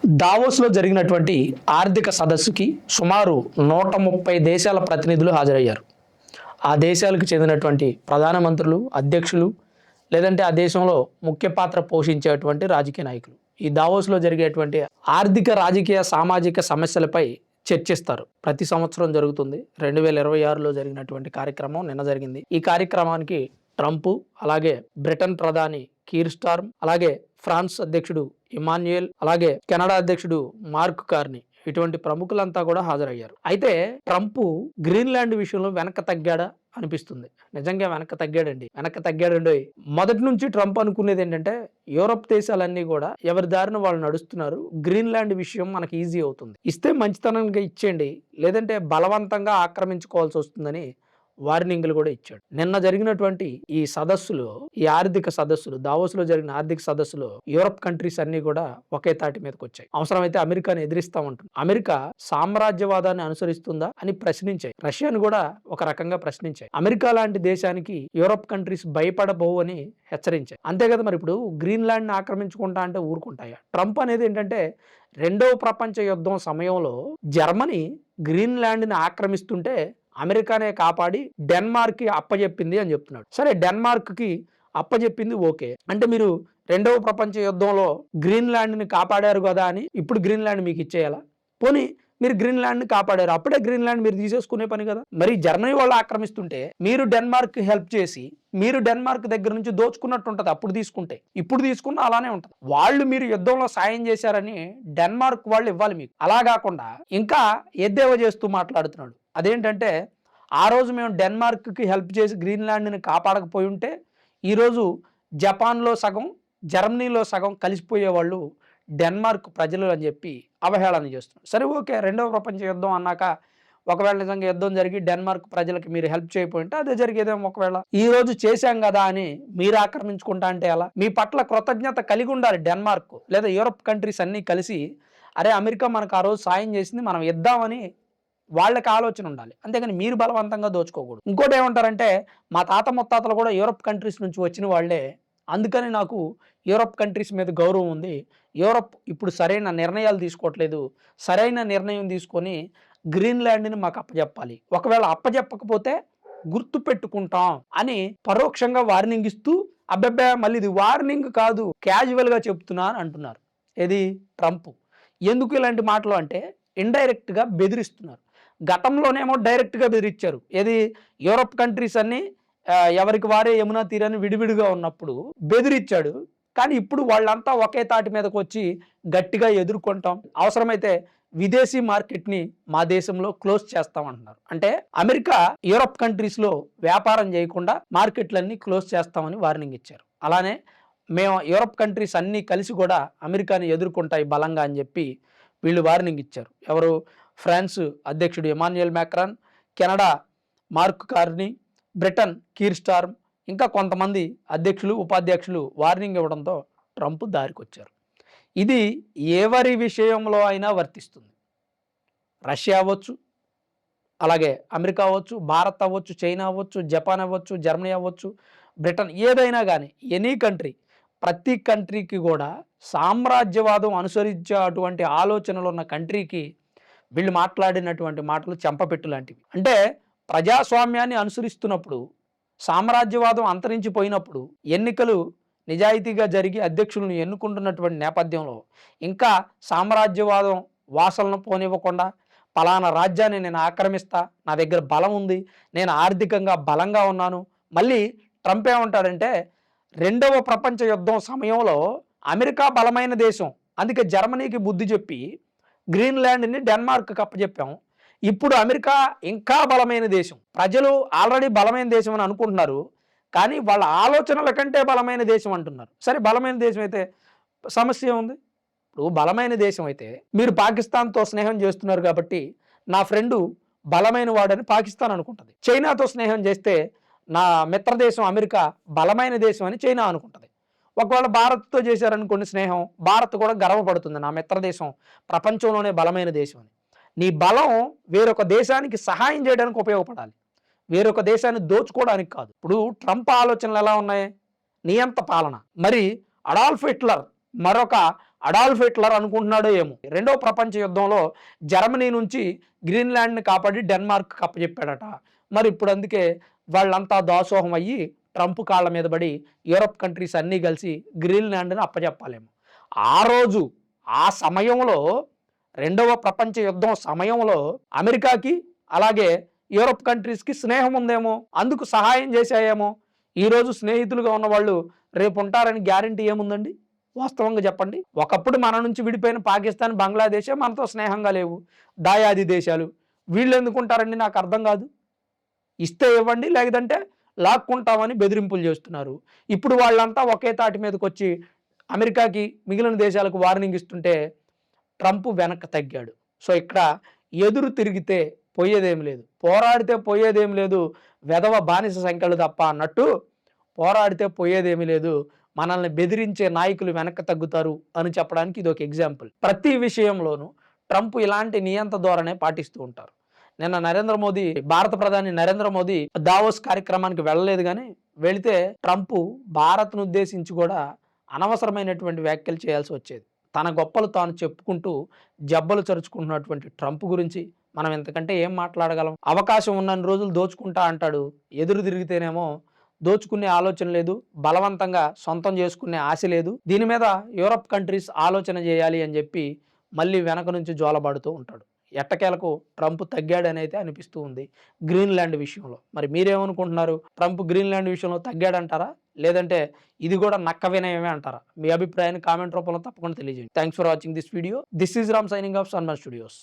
దావోస్లో జరిగినటువంటి ఆర్థిక సదస్సుకి సుమారు 130 దేశాల ప్రతినిధులు హాజరయ్యారు. ఆ దేశాలకు చెందినటువంటి ప్రధానమంత్రులు, అధ్యక్షులు, లేదంటే ఆ దేశంలో ముఖ్య పాత్ర పోషించేటువంటి రాజకీయ నాయకులు ఈ దావోస్లో జరిగేటువంటి ఆర్థిక, రాజకీయ, సామాజిక సమస్యలపై చర్చిస్తారు. ప్రతి సంవత్సరం జరుగుతుంది. 2026లో జరిగినటువంటి కార్యక్రమం నిన్న జరిగింది. ఈ కార్యక్రమానికి ట్రంప్, అలాగే బ్రిటన్ ప్రధాని కీర్ స్టార్మ్, అలాగే ఫ్రాన్స్ అధ్యక్షుడు ఇమాన్యుయల్, అలాగే కెనడా అధ్యక్షుడు మార్క్ కార్నీ, ఇటువంటి ప్రముఖులంతా కూడా హాజరయ్యారు. అయితే ట్రంప్ గ్రీన్లాండ్ విషయంలో వెనక్కి తగ్గాడా అనిపిస్తుంది. నిజంగా వెనక్కి తగ్గాడండి. మొదటి నుంచి ట్రంప్ అనుకునేది ఏంటంటే యూరప్ దేశాలన్నీ కూడా ఎవరి దారిన వాళ్ళు నడుస్తున్నారు, గ్రీన్లాండ్ విషయం మనకి ఈజీ అవుతుంది, ఇస్తే మంచితనంగా ఇచ్చేయండి, లేదంటే బలవంతంగా ఆక్రమించుకోవాల్సి వస్తుందని వార్నింగ్లు కూడా ఇచ్చాడు. నిన్న జరిగినటువంటి ఈ సదస్సులో, ఈ ఆర్థిక సదస్సులు, దావోస్లో జరిగిన ఆర్థిక సదస్సులో యూరప్ కంట్రీస్ అన్ని కూడా ఒకే తాటి మీదకి వచ్చాయి. అవసరమైతే అమెరికాని ఎదిరిస్తామంటుంది. అమెరికా సామ్రాజ్యవాదాన్ని అనుసరిస్తుందా అని ప్రశ్నించాయి. రష్యాను కూడా ఒక రకంగా ప్రశ్నించాయి. అమెరికా లాంటి దేశానికి యూరప్ కంట్రీస్ భయపడబోవు అని హెచ్చరించాయి. అంతే కదా, మరి ఇప్పుడు గ్రీన్లాండ్ ని ఆక్రమించుకుంటా అంటే ఊరుకుంటాయా? ట్రంప్ అనేది ఏంటంటే రెండవ ప్రపంచ యుద్ధం సమయంలో జర్మనీ గ్రీన్లాండ్ ని ఆక్రమిస్తుంటే అమెరికానే కాపాడి డెన్మార్క్ కి అప్పచెప్పింది అని చెప్తున్నాడు. సరే, డెన్మార్క్ కి అప్పచెప్పింది ఓకే, అంటే మీరు రెండవ ప్రపంచ యుద్ధంలో గ్రీన్లాండ్ ని కాపాడారు కదా అని ఇప్పుడు గ్రీన్లాండ్ మీకు ఇచ్చేయాలా? పోనీ మీరు గ్రీన్లాండ్ ని కాపాడారు, అప్పుడే గ్రీన్లాండ్ మీరు తీసేసుకునే పని కదా. మరి జర్మనీ వాళ్ళు ఆక్రమిస్తుంటే మీరు డెన్మార్క్ హెల్ప్ చేసి మీరు డెన్మార్క్ దగ్గర నుంచి దోచుకున్నట్టు ఉంటుంది. అప్పుడు తీసుకుంటే, ఇప్పుడు తీసుకున్న అలానే ఉంటుంది. వాళ్ళు మీరు యుద్ధంలో సాయం చేశారని డెన్మార్క్ వాళ్ళు ఇవ్వాలి మీకు. అలా కాకుండా ఇంకా ఎద్దేవా చేస్తూ మాట్లాడుతున్నాడు. అదేంటంటే ఆ రోజు మేము డెన్మార్క్కి హెల్ప్ చేసి గ్రీన్లాండ్ని కాపాడకపోయి ఉంటే ఈరోజు జపాన్లో సగం, జర్మనీలో సగం కలిసిపోయేవాళ్ళు డెన్మార్క్ ప్రజలు అని చెప్పి అవహేళన చేస్తున్నారు. సరే ఓకే, రెండవ ప్రపంచ యుద్ధం అన్నాక ఒకవేళ నిజంగా యుద్ధం జరిగి డెన్మార్క్ ప్రజలకి మీరు హెల్ప్ చేయకపోయింటే అదే జరిగేదేమో. ఒకవేళ ఈ రోజు చేశాం కదా అని మీరు ఆక్రమించుకుంటా అంటే ఎలా? మీ పట్ల కృతజ్ఞత కలిగి ఉండాలి డెన్మార్క్ లేదా యూరప్ కంట్రీస్ అన్నీ కలిసి, అరే అమెరికా మనకు ఆ రోజు సాయం చేసింది, మనం ఇద్దామని వాళ్ళకి ఆలోచన ఉండాలి. అంతేగాని మీరు బలవంతంగా దోచుకోకూడదు. ఇంకోటి ఏమంటారంటే మా తాత ముత్తాతలు కూడా యూరప్ కంట్రీస్ నుంచి వచ్చిన వాళ్ళే, అందుకని నాకు యూరప్ కంట్రీస్ మీద గౌరవం ఉంది. యూరప్ ఇప్పుడు సరైన నిర్ణయాలు తీసుకోవట్లేదు, సరైన నిర్ణయం తీసుకొని గ్రీన్లాండ్ని మాకు అప్పచెప్పాలి, ఒకవేళ అప్పచెప్పకపోతే గుర్తు పెట్టుకుంటాం అని పరోక్షంగా వార్నింగ్ ఇస్తూ, అబ్బబ్బే మళ్ళీ ఇది వార్నింగ్ కాదు క్యాజువల్గా చెప్తున్నా అని అంటున్నారు. ఏది ట్రంప్. ఎందుకు ఇలాంటి మాటలు అంటే ఇండైరెక్ట్గా బెదిరిస్తున్నారు. గతంలోనేమో డైరెక్ట్గా బెదిరించారు. ఏది యూరప్ కంట్రీస్ అన్ని ఎవరికి వారే యమునా తీరాన్ని విడివిడిగా ఉన్నప్పుడు బెదిరించాడు. కానీ ఇప్పుడు వాళ్ళంతా ఒకే తాటి మీదకి వచ్చి గట్టిగా ఎదుర్కొంటాం, అవసరమైతే విదేశీ మార్కెట్ని మా దేశంలో క్లోజ్ చేస్తామంటున్నారు. అంటే అమెరికా యూరప్ కంట్రీస్లో వ్యాపారం చేయకుండా మార్కెట్లన్నీ క్లోజ్ చేస్తామని వార్నింగ్ ఇచ్చారు. అలానే మేము యూరప్ కంట్రీస్ అన్నీ కలిసి కూడా అమెరికాని ఎదుర్కొంటాయి బలంగా అని చెప్పి వీళ్ళు వార్నింగ్ ఇచ్చారు. ఎవరు? ఫ్రాన్స్ అధ్యక్షుడు Emmanuel Macron, Canada Mark Carney, Britain Keir Starmer, ఇంకా కొంతమంది అధ్యక్షులు, ఉపాధ్యక్షులు వార్నింగ్ ఇవ్వడంతో ట్రంప్ దారికొచ్చారు. ఇది ఎవరి విషయంలో అయినా వర్తిస్తుంది. రష్యా అవ్వచ్చు, అలాగే అమెరికా అవ్వచ్చు, భారత్ అవ్వచ్చు, చైనా అవ్వచ్చు, జపాన్ అవ్వచ్చు, జర్మనీ అవ్వచ్చు, బ్రిటన్, ఏదైనా కానీ ఎనీ కంట్రీ, ప్రతి కంట్రీకి కూడా సామ్రాజ్యవాదం అనుసరించే అటువంటి ఆలోచనలు ఉన్న కంట్రీకి వీళ్ళు మాట్లాడినటువంటి మాటలు చెంపపెట్టు లాంటివి. అంటే ప్రజాస్వామ్యాన్ని అనుసరిస్తున్నప్పుడు, సామ్రాజ్యవాదం అంతరించిపోయినప్పుడు, ఎన్నికలు నిజాయితీగా జరిగి అధ్యక్షులను ఎన్నుకుంటున్నటువంటి నేపథ్యంలో ఇంకా సామ్రాజ్యవాదం వాసనలు పోనివ్వకుండా పలానా రాజ్యాన్ని నేను ఆక్రమిస్తా, నా దగ్గర బలం ఉంది, నేను ఆర్థికంగా బలంగా ఉన్నాను. మళ్ళీ ట్రంప్ ఏమంటాడంటే రెండవ ప్రపంచ యుద్ధం సమయంలో అమెరికా బలమైన దేశం, అందుకే జర్మనీకి బుద్ధి చెప్పి గ్రీన్లాండ్ని డెన్మార్క్కి అప్పచెప్పాం. ఇప్పుడు అమెరికా ఇంకా బలమైన దేశం, ప్రజలు ఆల్రెడీ బలమైన దేశం అని అనుకుంటున్నారు, కానీ వాళ్ళ ఆలోచనల కంటే బలమైన దేశం అంటున్నారు. సరే, బలమైన దేశం అయితే సమస్య ఉంది. ఇప్పుడు బలమైన దేశం అయితే మీరు పాకిస్తాన్తో స్నేహం చేస్తున్నారు కాబట్టి నా ఫ్రెండు బలమైన వాడని పాకిస్తాన్ అనుకుంటుంది. చైనాతో స్నేహం చేస్తే నా మిత్రదేశం అమెరికా బలమైన దేశం అని చైనా అనుకుంటుంది. ఒకవేళ భారత్తో చేశారనుకోండి స్నేహం, భారత్ కూడా గర్వపడుతుంది, నా మిత్రదేశం ప్రపంచంలోనే బలమైన దేశం అని. నీ బలం వేరొక దేశానికి సహాయం చేయడానికి ఉపయోగపడాలి, వేరొక దేశాన్ని దోచుకోవడానికి కాదు. ఇప్పుడు ట్రంప్ ఆలోచనలు ఎలా ఉన్నాయి? నియంత పాలన. మరి అడాల్ఫ్ హిట్లర్ మరొక అడాల్ఫ్ హిట్లర్ అనుకుంటున్నాడో ఏమో రెండవ ప్రపంచ యుద్ధంలో జర్మనీ నుంచి గ్రీన్లాండ్ని కాపాడి డెన్మార్క్ కప్పచెప్పాడట. మరి ఇప్పుడు అందుకే వాళ్ళంతా దాసోహం అయ్యి ట్రంప్ కాళ్ళ మీద పడి యూరప్ కంట్రీస్ అన్నీ కలిసి గ్రీన్లాండ్ని అప్పచెప్పాలేమో. ఆ రోజు ఆ సమయంలో రెండవ ప్రపంచ యుద్ధం సమయంలో అమెరికాకి అలాగే యూరప్ కంట్రీస్కి స్నేహం ఉందేమో, అందుకు సహాయం చేశాయేమో. ఈరోజు స్నేహితులుగా ఉన్నవాళ్ళు రేపు ఉంటారని గ్యారంటీ ఏముందండి? వాస్తవంగా చెప్పండి. ఒకప్పుడు మన నుంచి విడిపోయిన పాకిస్తాన్, బంగ్లాదేశే మనతో స్నేహంగా లేవు, దాయాది దేశాలు. వీళ్ళు ఎందుకు ఉంటారండి? నాకు అర్థం కాదు. ఇస్తే ఇవ్వండి, లేదంటే లాక్కుంటామని బెదిరింపులు చేస్తున్నారు. ఇప్పుడు వాళ్ళంతా ఒకే తాటి మీదకి వచ్చి అమెరికాకి మిగిలిన దేశాలకు వార్నింగ్ ఇస్తుంటే ట్రంప్ వెనక్కి తగ్గాడు. సో ఇక్కడ ఎదురు తిరిగితే పోయేదేమి లేదు, పోరాడితే పోయేదేమి లేదు, వెధవ బానిస సంఖ్యలు తప్ప అన్నట్టు పోరాడితే పోయేదేమి లేదు, మనల్ని బెదిరించే నాయకులు వెనక్కి తగ్గుతారు అని చెప్పడానికి ఇది ఒక ఎగ్జాంపుల్. ప్రతి విషయంలోనూ ట్రంప్ ఇలాంటి నియంత ధోరణే పాటిస్తూ ఉంటారు. నిన్న భారత ప్రధాని నరేంద్ర మోదీ దావోస్ కార్యక్రమానికి వెళ్ళలేదు, కానీ వెళితే ట్రంప్ భారత్ను ఉద్దేశించి కూడా అనవసరమైనటువంటి వ్యాఖ్యలు చేయాల్సి వచ్చేది. తన గొప్పలు తాను చెప్పుకుంటూ జబ్బలు చరుచుకుంటున్నటువంటి ట్రంప్ గురించి మనం ఎంతకంటే ఏం మాట్లాడగలం? అవకాశం ఉన్నన్ని రోజులు దోచుకుంటా అంటాడు, ఎదురు తిరిగితేనేమో దోచుకునే ఆలోచన లేదు, బలవంతంగా సొంతం చేసుకునే ఆశ లేదు. దీని మీద యూరప్ కంట్రీస్ ఆలోచన చేయాలి అని చెప్పి మళ్ళీ వెనక నుంచి జోలబాడుతూ ఉంటాడు. ఎట్టకేలకు ట్రంప్ తగ్గాడని అయితే అనిపిస్తూ ఉంది గ్రీన్లాండ్ విషయంలో. మరి మీరేమనుకుంటున్నారు? ట్రంప్ గ్రీన్లాండ్ విషయంలో తగ్గాడంటారా, లేదంటే ఇది కూడా నక్క వినయమే అంటారా? మీ అభిప్రాయాన్ని కామెంట్ రూపంలో తప్పకుండా తెలియజేయండి. Thanks for watching this video. This is Ram signing off సన్మన్ studios.